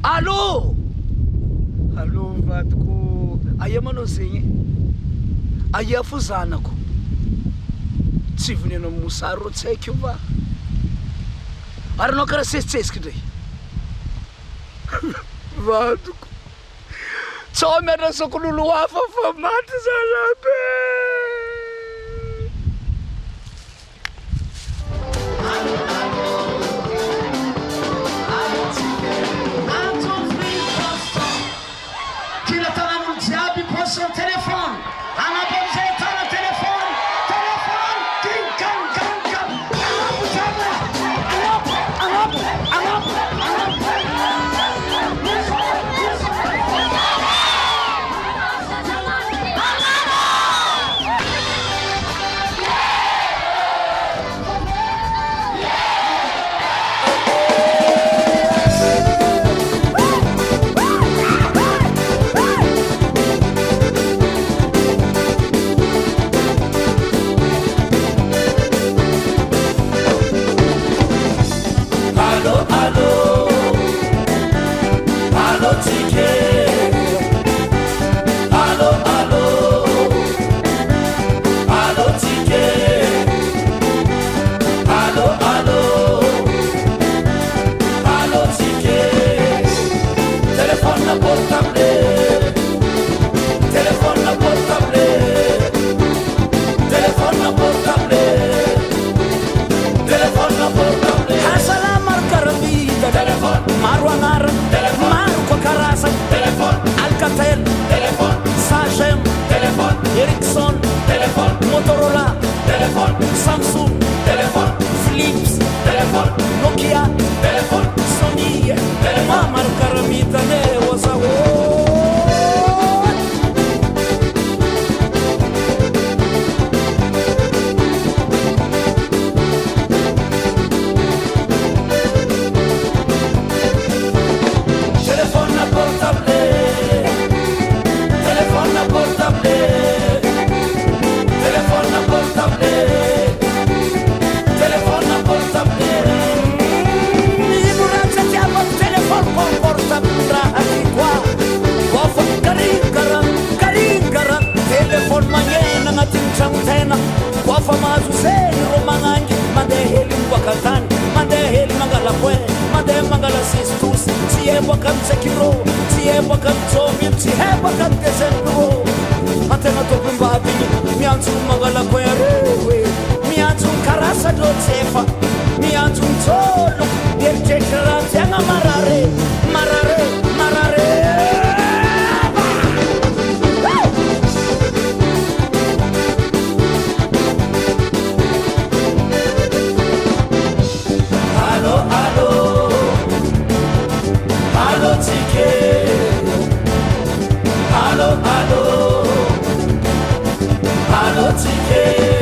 Allô vadiko, aia manao zegny aia fo zanako tsy vonenao mosary ro tsy haiko io va ary anao karaha sesitsesiky ndray vadiko tsao miandrasako lolo hafa fa maty zalabe. Son téléphone, on a besoin de ton téléphone, ding gang gang gang, Alcatel, téléphone, Sagem, téléphone, Ericsson, téléphone, Motorola, téléphone, Samsung, téléphone, Philips, téléphone, Nokia, téléphone, Sony, téléphone, marca ramita ne wasawo. Wafamazu seni romangangi mandeheli mwakatani mandeheli mangalakwe mandeheli mangala sistus siyebwa kamsekiro siyebwa kamtomi siyebwa kamkesenduro atena topimbabini mianzu mangalakwe rewe mianzu karasa dotsefa mianzu ntolo yerjekrati anga marare marare marare. Allô, allô, allô, ticket.